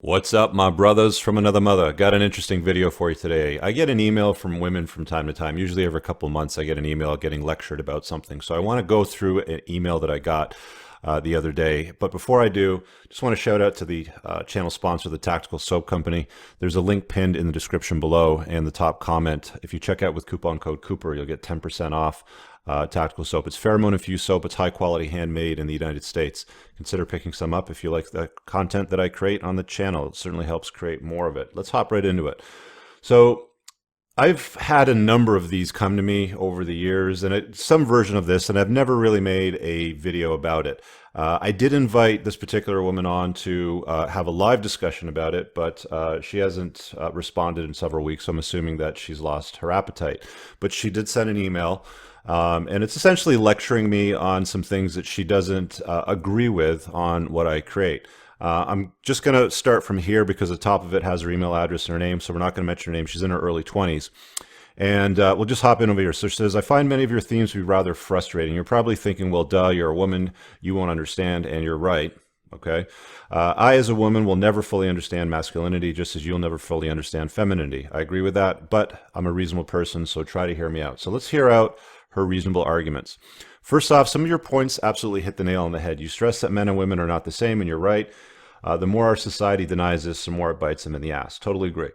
What's up, my brothers from another mother? Got an interesting video for you today. I get an email from women from time to time. Usually every couple of months I get an email getting lectured about something. So I want to go through an email that I got the other day. But before I do, just want to shout out to the channel sponsor, the Tactical Soap Company. There's a link pinned in the description below and the top comment. If you check out with coupon code Cooper, you'll get 10% off. Tactical soap. It's pheromone infused soap. It's high quality, handmade in the United States. Consider picking some up if you like the content that I create on the channel. It certainly helps create more of it. Let's hop right into it. So I've had a number of these come to me over the years, and some version of this, and I've never really made a video about it. I did invite this particular woman on to have a live discussion about it, but she hasn't responded in several weeks, so I'm assuming that she's lost her appetite. But she did send an email. And it's essentially lecturing me on some things that she doesn't agree with on what I create. I'm just going to start from here because the top of it has her email address and her name, so we're not going to mention her name. She's in her early 20s. And we'll just hop in over here. So she says, I find many of your themes to be rather frustrating. You're probably thinking, well, duh, you're a woman, you won't understand, and you're right. Okay. I, as a woman, will never fully understand masculinity, just as you'll never fully understand femininity. I agree with that, but I'm a reasonable person, so try to hear me out. So let's hear out her reasonable arguments. First off, some of your points absolutely hit the nail on the head. You stress that men and women are not the same, and you're right. The more our society denies this, the more it bites them in the ass. Totally agree.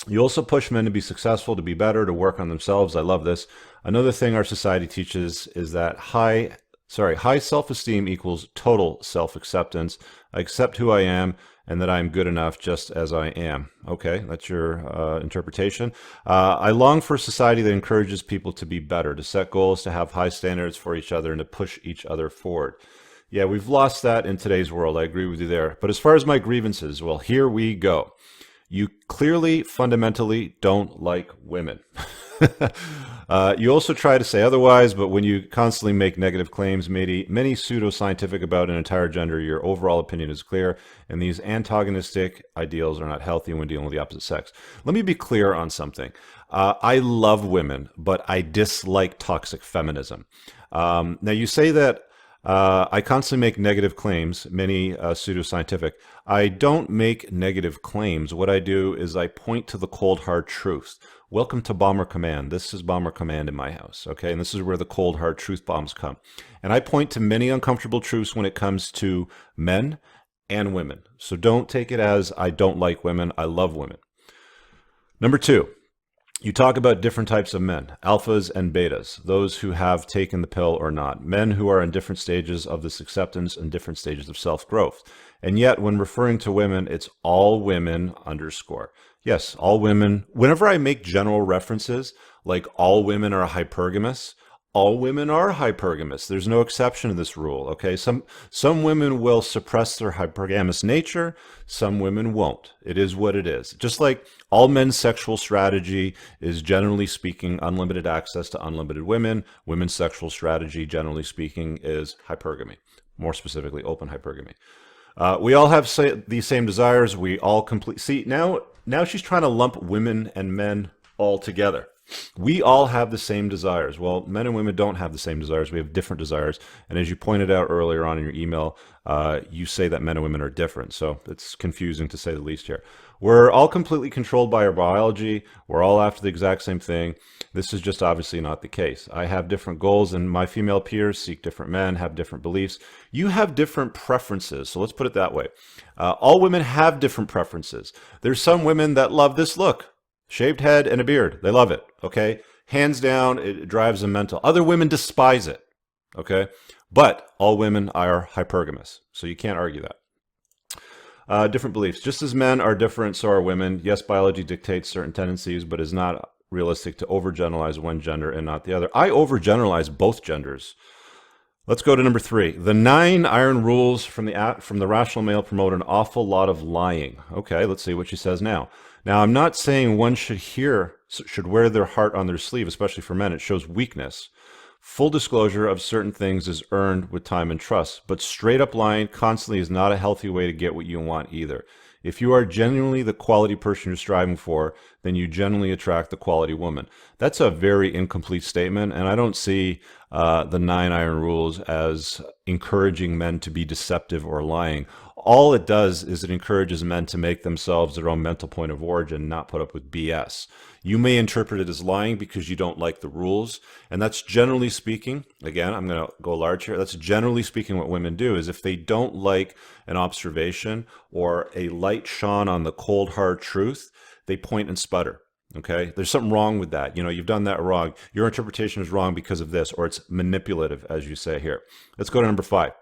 You also push men to be successful, to be better, to work on themselves. I love this. Another thing our society teaches is that high self-esteem equals total self-acceptance. I accept who I am and that I am good enough just as I am. Okay, that's your interpretation. I long for a society that encourages people to be better, to set goals, to have high standards for each other, and to push each other forward. Yeah, we've lost that in today's world. I agree with you there. But as far as my grievances, well, here we go. You clearly, fundamentally don't like women. You also try to say otherwise, but when you constantly make negative claims, many pseudoscientific about an entire gender, your overall opinion is clear, and these antagonistic ideals are not healthy when dealing with the opposite sex. Let me be clear on something. I love women, but I dislike toxic feminism. Now, you say that I constantly make negative claims, many pseudoscientific. I don't make negative claims. What I do is I point to the cold, hard truth. Welcome to Bomber Command. This is Bomber Command in my house, okay? And this is where the cold, hard truth bombs come. And I point to many uncomfortable truths when it comes to men and women. So don't take it as I don't like women. I love women. Number two. You talk about different types of men, alphas and betas, those who have taken the pill or not, men who are in different stages of this acceptance and different stages of self-growth. And yet, when referring to women, it's all women underscore. Yes, all women. Whenever I make general references, like all women are hypergamous, all women are hypergamous. There's no exception to this rule, okay? Some women will suppress their hypergamous nature. Some women won't. It is what it is. Just like all men's sexual strategy is, generally speaking, unlimited access to unlimited women. Women's sexual strategy, generally speaking, is hypergamy. More specifically, open hypergamy. We all have these same desires. We all complete. See, now she's trying to lump women and men all together. We all have the same desires. Well, men and women don't have the same desires. We have different desires. And as you pointed out earlier on in your email, you say that men and women are different. So it's confusing to say the least here. We're all completely controlled by our biology. We're all after the exact same thing. This is just obviously not the case. I have different goals, and my female peers seek different men, have different beliefs. You have different preferences. So let's put it that way. All women have different preferences. There's some women that love this look. Shaved head and a beard. They love it, okay? Hands down, it drives them mental. Other women despise it, okay? But all women are hypergamous, so you can't argue that. Different beliefs. Just as men are different, so are women. Yes, biology dictates certain tendencies, but is not realistic to overgeneralize one gender and not the other. I overgeneralize both genders. Let's go to number 3. The 9 iron rules from the rational male promote an awful lot of lying. Okay, let's see what she says now. Now, I'm not saying one should wear their heart on their sleeve, especially for men. It shows weakness. Full disclosure of certain things is earned with time and trust, but straight up lying constantly is not a healthy way to get what you want either. If you are genuinely the quality person you're striving for, then you generally attract the quality woman. That's a very incomplete statement, and I don't see the 9 iron rules as encouraging men to be deceptive or lying. all it does is it encourages men to make themselves their own mental point of origin, not put up with BS. You may interpret it as lying because you don't like the rules. And that's generally speaking, again, I'm going to go large here. That's generally speaking what women do is if they don't like an observation or a light shone on the cold, hard truth, they point and sputter. Okay, there's something wrong with that. You've done that wrong. Your interpretation is wrong because of this, or it's manipulative, as you say here. Let's go to number 5.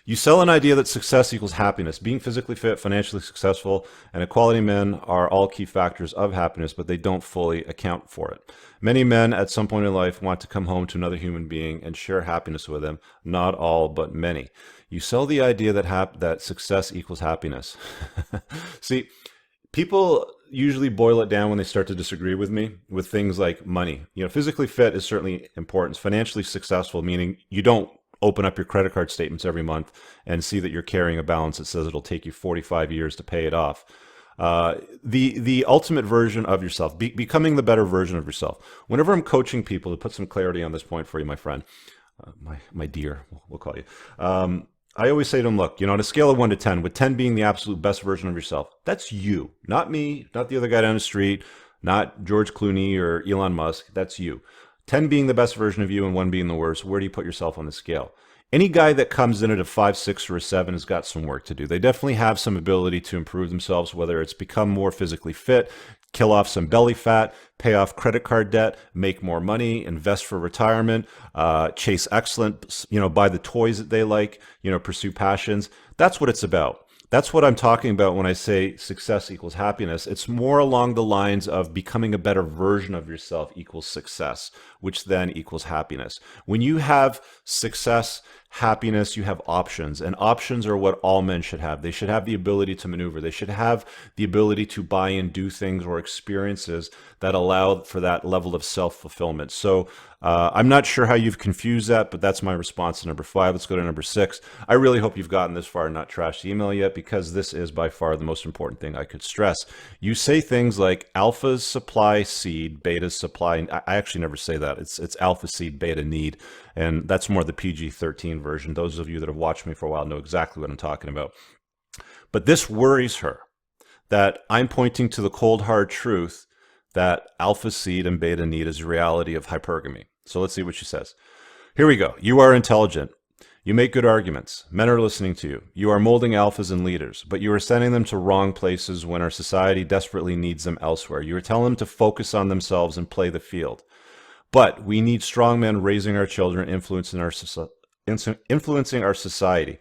You sell an idea that success equals happiness. Being physically fit, financially successful, and a quality man are all key factors of happiness, but they don't fully account for it. Many men at some point in life want to come home to another human being and share happiness with them. Not all, but many. You sell the idea that success equals happiness. See, people usually boil it down when they start to disagree with me with things like money. Physically fit is certainly important. Financially successful, meaning you don't open up your credit card statements every month and see that you're carrying a balance that says it'll take you 45 years to pay it off. The ultimate version of yourself, becoming the better version of yourself. Whenever I'm coaching people, to put some clarity on this point for you, my friend, my dear, we'll call you. I always say to them, look, on a scale of 1 to 10, with 10 being the absolute best version of yourself, that's you, not me, not the other guy down the street, not George Clooney or Elon Musk, that's you. 10 being the best version of you and 1 being the worst, where do you put yourself on the scale? Any guy that comes in at a 5, 6, or a 7 has got some work to do. They definitely have some ability to improve themselves, whether it's become more physically fit, kill off some belly fat, pay off credit card debt, make more money, invest for retirement, chase excellence, buy the toys that they like, pursue passions. That's what it's about. That's what I'm talking about when I say success equals happiness. It's more along the lines of becoming a better version of yourself equals success, which then equals happiness. When you have success, happiness, you have options, and options are what all men should have. They should have the ability to maneuver. They should have the ability to buy and do things or experiences that allow for that level of self-fulfillment. So I'm not sure how you've confused that, but that's my response to number 5. Let's go to number 6. I really hope you've gotten this far and not trashed the email yet, because this is by far the most important thing I could stress. You say things like alphas supply seed, betas supply, and I actually never say that. It's alpha seed, beta need, and that's more the PG-13 version. Those of you that have watched me for a while know exactly what I'm talking about. But this worries her, that I'm pointing to the cold hard truth that alpha seed and beta need is a reality of hypergamy. So let's see what she says. Here we go. You are intelligent. You make good arguments. Men are listening to you. You are molding alphas and leaders, but you are sending them to wrong places when our society desperately needs them elsewhere. You are telling them to focus on themselves and play the field. But we need strong men raising our children, influencing our society.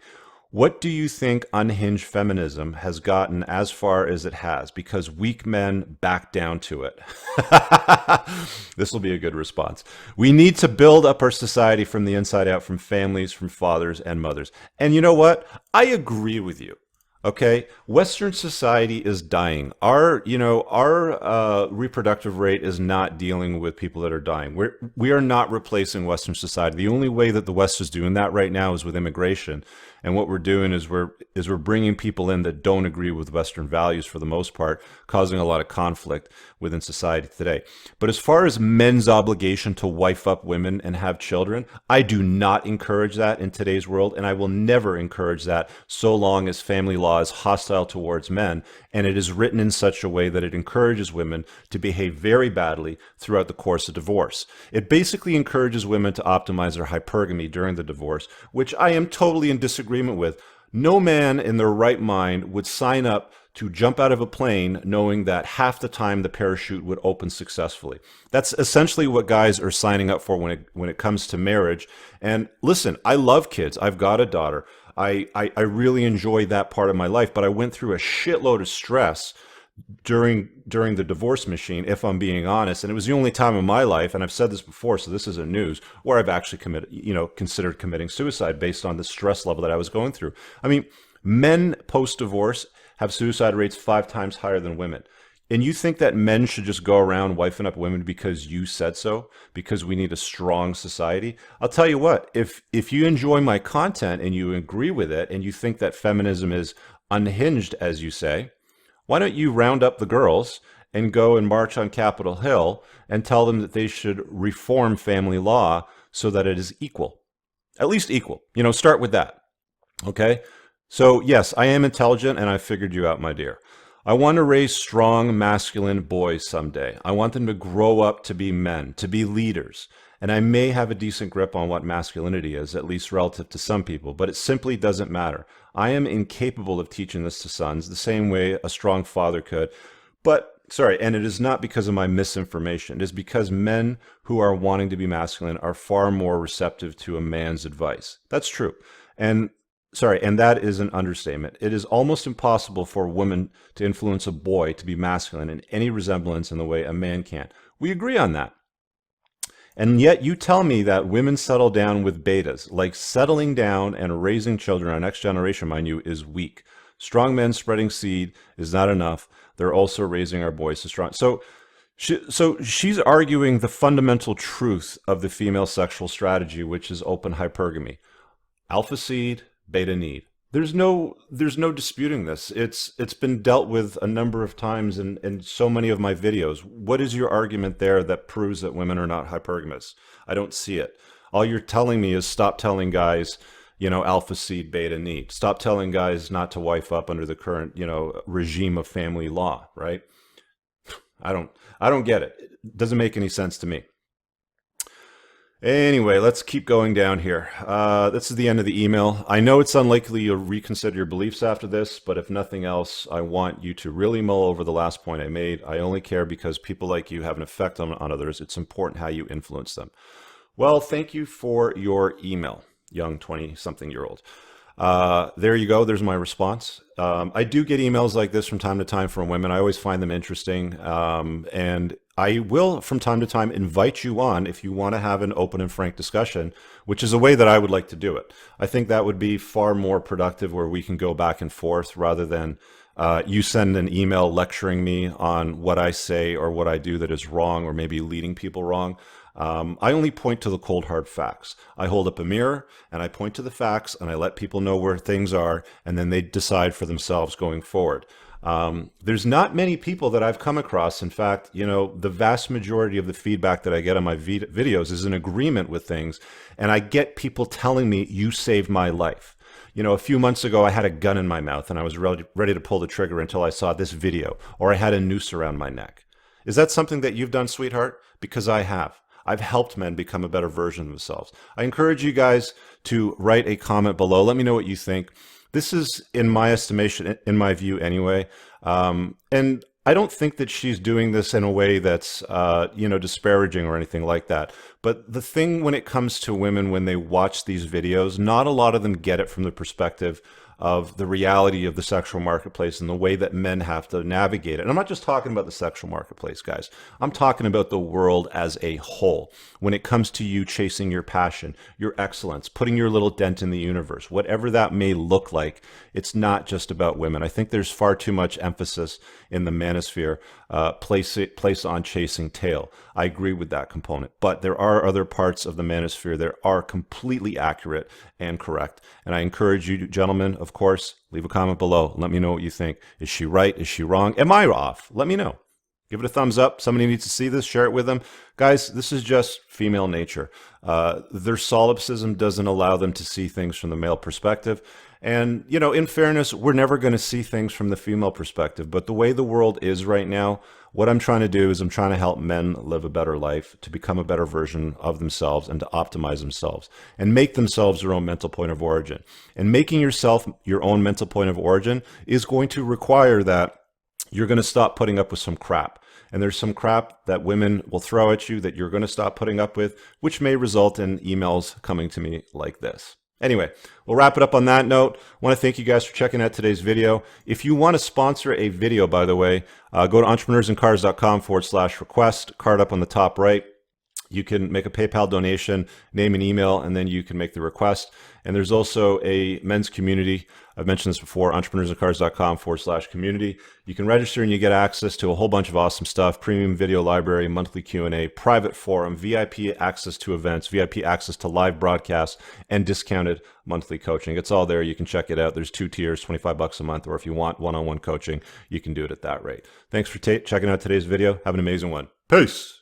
What do you think unhinged feminism has gotten as far as it has? Because weak men back down to it. This will be a good response. We need to build up our society from the inside out, from families, from fathers and mothers. And you know what? I agree with you. Okay, Western society is dying. Our reproductive rate is not dealing with people that are dying. We are not replacing Western society. The only way that the West is doing that right now is with immigration. And what we're doing is we're bringing people in that don't agree with Western values for the most part, causing a lot of conflict within society today. But as far as men's obligation to wife up women and have children, I do not encourage that in today's world, and I will never encourage that so long as family law is hostile towards men, and it is written in such a way that it encourages women to behave very badly throughout the course of divorce. It basically encourages women to optimize their hypergamy during the divorce, which I am totally in disagreement with. No man in their right mind would sign up to jump out of a plane knowing that half the time the parachute would open successfully. That's essentially what guys are signing up for when it comes to marriage. And listen, I love kids. I've got a daughter. I really enjoy that part of my life, but I went through a shitload of stress during the divorce machine, if I'm being honest. And it was the only time in my life, and I've said this before, so this isn't news, where I've actually considered committing suicide based on the stress level that I was going through. I mean, men post-divorce have suicide rates 5 times higher than women. And you think that men should just go around wifing up women because you said so, because we need a strong society? I'll tell you what, if you enjoy my content and you agree with it and you think that feminism is unhinged, as you say, why don't you round up the girls and go and march on Capitol Hill and tell them that they should reform family law so that it is equal, at least equal. Start with that. Okay. So yes, I am intelligent and I figured you out, my dear. I want to raise strong, masculine boys someday. I want them to grow up to be men, to be leaders. And I may have a decent grip on what masculinity is, at least relative to some people, but it simply doesn't matter. I am incapable of teaching this to sons the same way a strong father could. But, sorry, and it is not because of my misinformation. It is because men who are wanting to be masculine are far more receptive to a man's advice. That's true. And sorry, and that is an understatement. It is almost impossible for a woman to influence a boy to be masculine in any resemblance in the way a man can. We agree on that. And yet you tell me that women settle down with betas, like settling down and raising children, our next generation, mind you, is weak. Strong men spreading seed is not enough. They're also raising our boys to strong. So she's arguing the fundamental truth of the female sexual strategy, which is open hypergamy. Alpha seed, beta need. There's no disputing this. It's been dealt with a number of times in so many of my videos. What is your argument there that proves that women are not hypergamous? I don't see it. All you're telling me is stop telling guys, alpha seed, beta need. Stop telling guys not to wife up under the current, regime of family law, right? I don't get it. It doesn't make any sense to me. Anyway, let's keep going down here. This is the end of the email. I know it's unlikely you'll reconsider your beliefs after this, but if nothing else, I want you to really mull over the last point I made. I only care because people like you have an effect on others. It's important how you influence them. Well, thank you for your email, young 20-something-year-old. There you go. There's my response. I do get emails like this from time to time from women. I always find them interesting. And I will, from time to time, invite you on if you want to have an open and frank discussion, which is a way that I would like to do it. I think that would be far more productive where we can go back and forth rather than you send an email lecturing me on what I say or what I do that is wrong or maybe leading people wrong. I only point to the cold hard facts. I hold up a mirror and I point to the facts and I let people know where things are and then they decide for themselves going forward. There's not many people that I've come across. In fact, the vast majority of the feedback that I get on my videos is in agreement with things. And I get people telling me, you saved my life. A few months ago, I had a gun in my mouth and I was ready to pull the trigger until I saw this video, or I had a noose around my neck. Is that something that you've done, sweetheart? Because I have. I've helped men become a better version of themselves. I encourage you guys to write a comment below. Let me know what you think. This is, in my estimation, in my view anyway, and I don't think that she's doing this in a way that's, disparaging or anything like that. But the thing when it comes to women, when they watch these videos, not a lot of them get it from the perspective of the reality of the sexual marketplace and the way that men have to navigate it. And I'm not just talking about the sexual marketplace, guys. I'm talking about the world as a whole. When it comes to you chasing your passion, your excellence, putting your little dent in the universe, whatever that may look like, it's not just about women. I think there's far too much emphasis in the manosphere place on chasing tail. I agree with that component, but there are other parts of the manosphere that are completely accurate and correct. And I encourage you, gentlemen, of course, leave a comment below. Let me know what you think. Is she right? Is she wrong? Am I off? Let me know. Give it a thumbs up. Somebody needs to see this. Share it with them. Guys, this is just female nature. Their solipsism doesn't allow them to see things from the male perspective. And, in fairness, we're never going to see things from the female perspective. But the way the world is right now, what I'm trying to do is I'm trying to help men live a better life, to become a better version of themselves and to optimize themselves and make themselves their own mental point of origin. And making yourself your own mental point of origin is going to require that you're going to stop putting up with some crap. And there's some crap that women will throw at you that you're going to stop putting up with, which may result in emails coming to me like this. Anyway, we'll wrap it up on that note. I want to thank you guys for checking out today's video. If you want to sponsor a video, by the way, go to entrepreneursandcars.com/request, card up on the top right. You can make a PayPal donation, name an email, and then you can make the request. And there's also a men's community. I've mentioned this before, entrepreneursandcars.com/community. You can register and you get access to a whole bunch of awesome stuff, premium video library, monthly Q&A, private forum, VIP access to events, VIP access to live broadcasts, and discounted monthly coaching. It's all there. You can check it out. There's 2 tiers, $25 a month, or if you want one-on-one coaching, you can do it at that rate. Thanks for checking out today's video. Have an amazing one. Peace.